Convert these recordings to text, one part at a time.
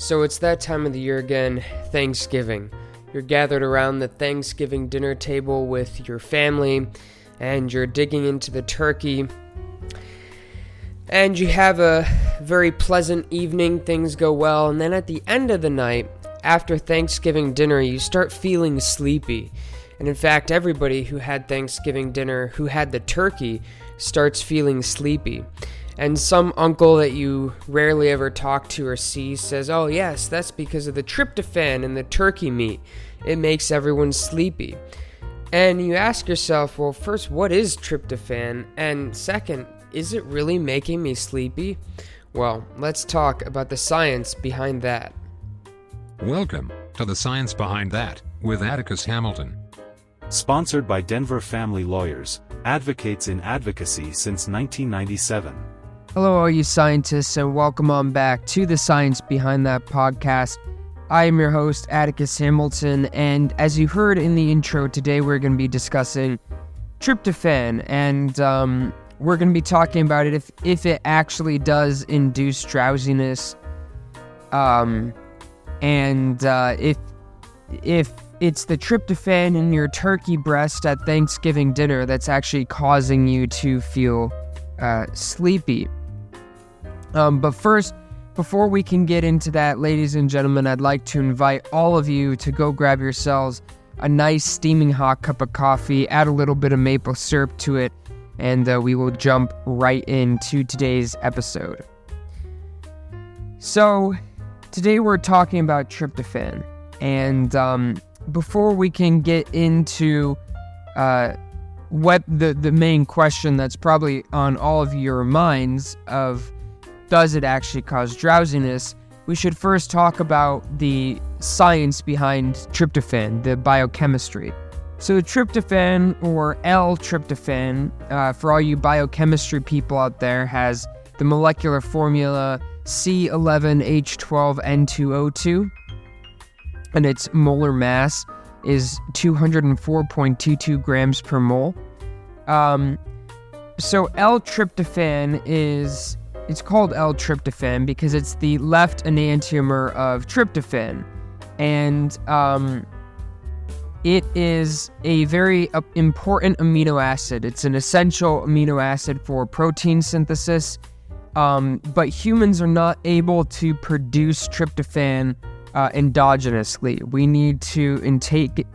So it's that time of the year again, Thanksgiving. You're gathered around the Thanksgiving dinner table with your family, and you're digging into the turkey. And you have a very pleasant evening, things go well, and then at the end of the night, after Thanksgiving dinner, you start feeling sleepy. And in fact, everybody who had Thanksgiving dinner, who had the turkey, starts feeling sleepy. And some uncle that you rarely ever talk to or see says, "Oh yes, that's because of the tryptophan in the turkey meat. It makes everyone sleepy." And you ask yourself, well, first, what is tryptophan? And second, is it really making me sleepy? Well, let's talk about the science behind that. Welcome to The Science Behind That with Atticus Hamilton. Sponsored by Denver Family Lawyers, advocates in advocacy since 1997. Hello, all you scientists, and welcome on back to the Science Behind That podcast. I am your host, Atticus Hamilton, and as you heard in the intro, today we're going to be discussing tryptophan, and we're going to be talking about it if it actually does induce drowsiness, and if it's the tryptophan in your turkey breast at Thanksgiving dinner that's actually causing you to feel sleepy. But first, before we can get into that, ladies and gentlemen, I'd like to invite all of you to go grab yourselves a nice steaming hot cup of coffee, add a little bit of maple syrup to it, and we will jump right into today's episode. So, today we're talking about tryptophan, and before we can get into what the main question that's probably on all of your minds of does it actually cause drowsiness, we should first talk about the science behind tryptophan, the biochemistry. So tryptophan, or L-tryptophan, for all you biochemistry people out there, has the molecular formula C11H12N2O2, and its molar mass is 204.22 grams per mole. So L-tryptophan it's called L-tryptophan because it's the left enantiomer of tryptophan, and it is a very important amino acid. It's an essential amino acid for protein synthesis, but humans are not able to produce tryptophan endogenously. We need to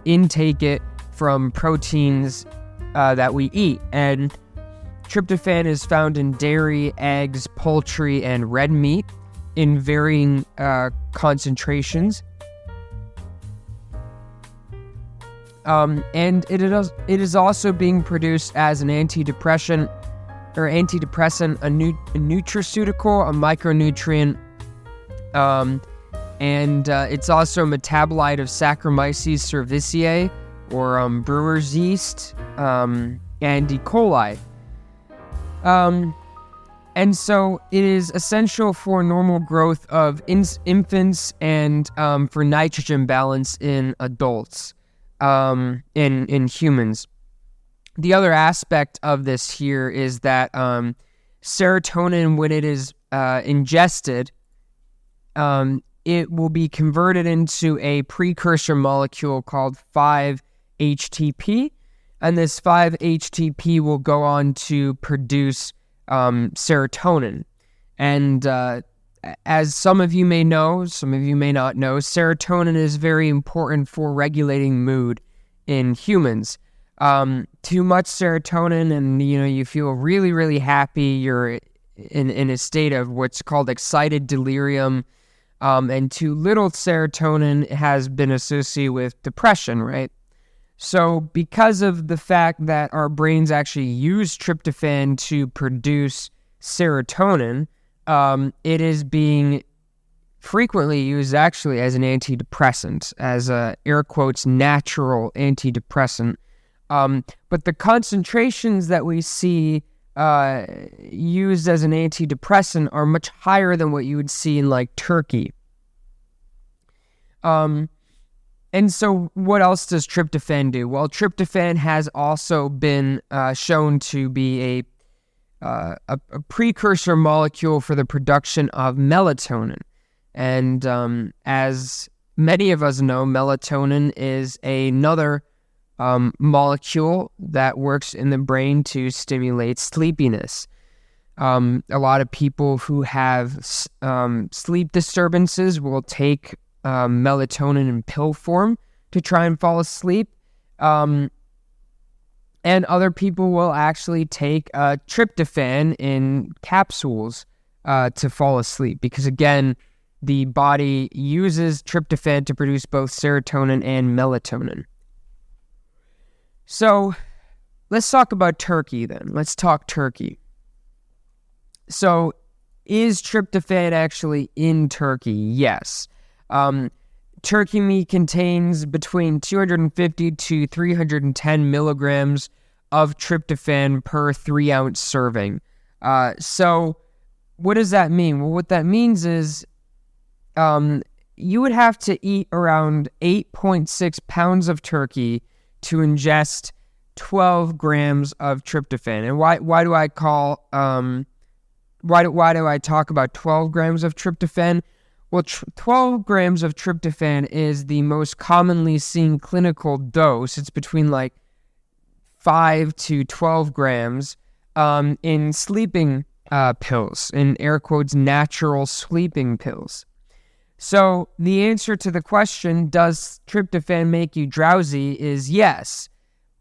intake it from proteins that we eat, and tryptophan is found in dairy, eggs, poultry, and red meat in varying concentrations. And it is also being produced as an antidepressant, a nutraceutical, a micronutrient, and it's also a metabolite of Saccharomyces cerevisiae, or brewer's yeast, and E. coli. And so it is essential for normal growth of infants and for nitrogen balance in adults, in humans. The other aspect of this here is that serotonin, when it is ingested, it will be converted into a precursor molecule called 5-HTP, and this 5-HTP will go on to produce serotonin. And as some of you may know, some of you may not know, serotonin is very important for regulating mood in humans. Too much serotonin and, you feel really, really happy. You're in a state of what's called excited delirium. And too little serotonin has been associated with depression, right? So because of the fact that our brains actually use tryptophan to produce serotonin, it is being frequently used actually as an antidepressant, as a, air quotes, natural antidepressant. But the concentrations that we see used as an antidepressant are much higher than what you would see in like turkey. And so what else does tryptophan do? Well, tryptophan has also been shown to be a precursor molecule for the production of melatonin. And as many of us know, melatonin is another molecule that works in the brain to stimulate sleepiness. A lot of people who have sleep disturbances will take melatonin in pill form to try and fall asleep. And other people will actually take tryptophan in capsules to fall asleep because, again, the body uses tryptophan to produce both serotonin and melatonin. So let's talk about turkey then. Let's talk turkey. So is tryptophan actually in turkey? Yes. Turkey meat contains between 250 to 310 milligrams of tryptophan per 3-ounce serving. So what does that mean? Well, what that means is you would have to eat around 8.6 pounds of turkey to ingest 12 grams of tryptophan. And why do I call why do I talk about 12 grams of tryptophan? Well, 12 grams of tryptophan is the most commonly seen clinical dose. It's between like 5 to 12 grams in sleeping pills, in air quotes, natural sleeping pills. So the answer to the question, does tryptophan make you drowsy, is yes.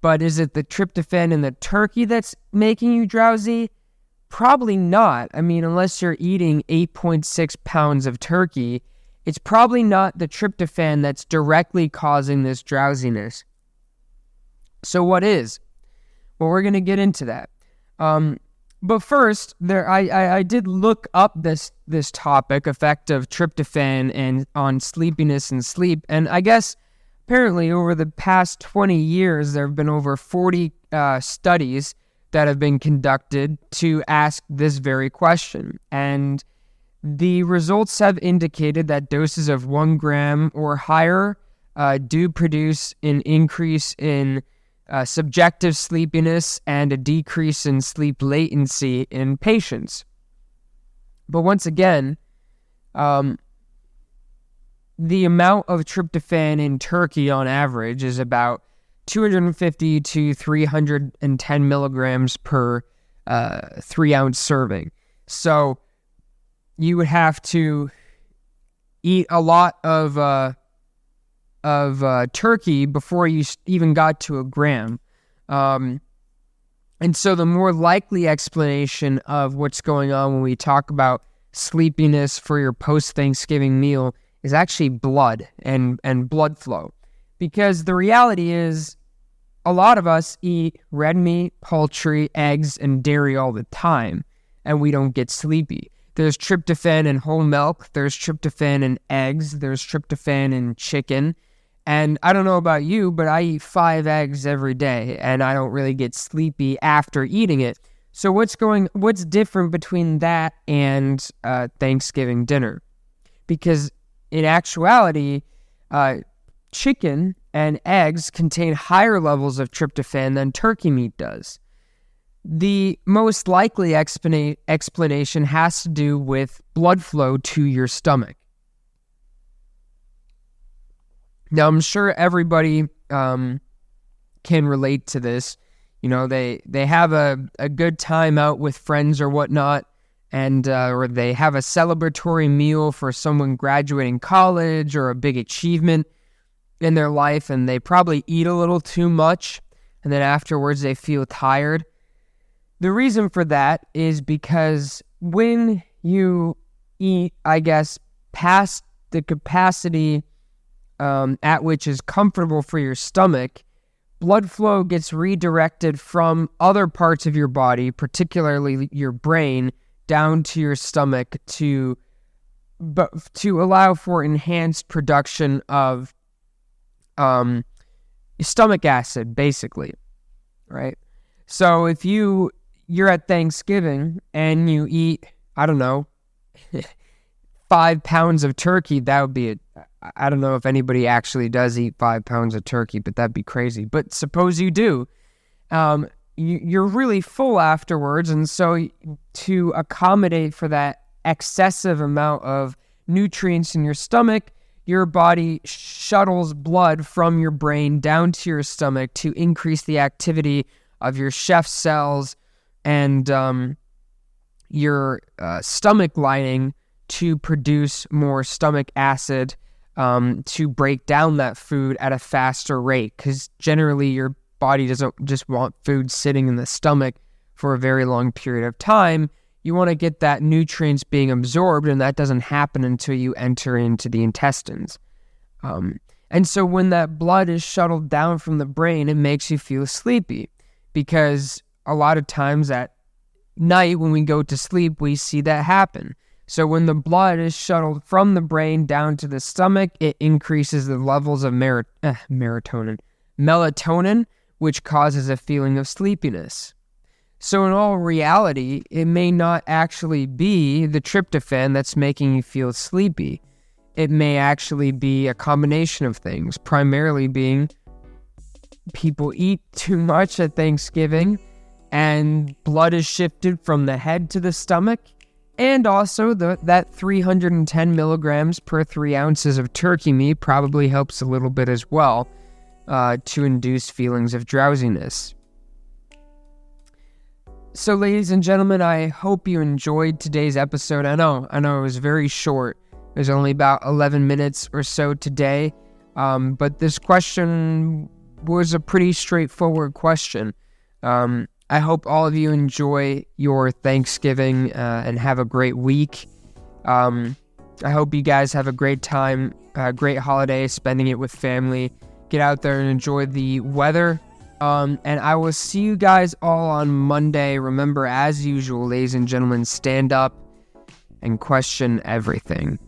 But is it the tryptophan in the turkey that's making you drowsy? Probably not. I mean, unless you're eating 8.6 pounds of turkey, it's probably not the tryptophan that's directly causing this drowsiness. So what is? Well, we're going to get into that. But first, I did look up this topic, effect of tryptophan and on sleepiness and sleep, and I guess apparently over the past 20 years, there have been over 40 studies that have been conducted to ask this very question. And the results have indicated that doses of 1 gram or higher do produce an increase in subjective sleepiness and a decrease in sleep latency in patients. But once again, the amount of tryptophan in turkey on average is about 250 to 310 milligrams per 3-ounce serving. So you would have to eat a lot of turkey before you even got to a gram. And so the more likely explanation of what's going on when we talk about sleepiness for your post-Thanksgiving meal is actually blood and blood flow. Because the reality is, a lot of us eat red meat, poultry, eggs, and dairy all the time, and we don't get sleepy. There's tryptophan in whole milk, there's tryptophan in eggs, there's tryptophan in chicken, and I don't know about you, but I eat 5 eggs every day, and I don't really get sleepy after eating it. So what's different between that and Thanksgiving dinner? Because in actuality, chicken and eggs contain higher levels of tryptophan than turkey meat does. The most likely explanation has to do with blood flow to your stomach. Now, I'm sure everybody can relate to this. You know, they have a good time out with friends or whatnot, and or they have a celebratory meal for someone graduating college or a big achievement in their life, and they probably eat a little too much, and then afterwards they feel tired. The reason for that is because when you eat, I guess, past the capacity at which is comfortable for your stomach, blood flow gets redirected from other parts of your body, particularly your brain, down to your stomach to allow for enhanced production of stomach acid, basically, right? So if you're at Thanksgiving and you eat, I don't know, 5 pounds of turkey, that would be I don't know if anybody actually does eat 5 pounds of turkey, but that'd be crazy. But suppose you do. You're really full afterwards, and so to accommodate for that excessive amount of nutrients in your stomach, your body shuttles blood from your brain down to your stomach to increase the activity of your Chef cells and your stomach lining to produce more stomach acid to break down that food at a faster rate, because generally your body doesn't just want food sitting in the stomach for a very long period of time. You want to get that nutrients being absorbed, and that doesn't happen until you enter into the intestines. And so when that blood is shuttled down from the brain, it makes you feel sleepy, because a lot of times at night when we go to sleep, we see that happen. So when the blood is shuttled from the brain down to the stomach, it increases the levels of melatonin, which causes a feeling of sleepiness. So in all reality, it may not actually be the tryptophan that's making you feel sleepy. It may actually be a combination of things, primarily being people eat too much at Thanksgiving and blood is shifted from the head to the stomach, and also that 310 milligrams per 3 ounces of turkey meat probably helps a little bit as well to induce feelings of drowsiness. So, ladies and gentlemen, I hope you enjoyed today's episode. I know it was very short. It was only about 11 minutes or so today, but this question was a pretty straightforward question. I hope all of you enjoy your Thanksgiving and have a great week. I hope you guys have a great time, a great holiday, spending it with family. Get out there and enjoy the weather. And I will see you guys all on Monday. Remember, as usual, ladies and gentlemen, stand up and question everything.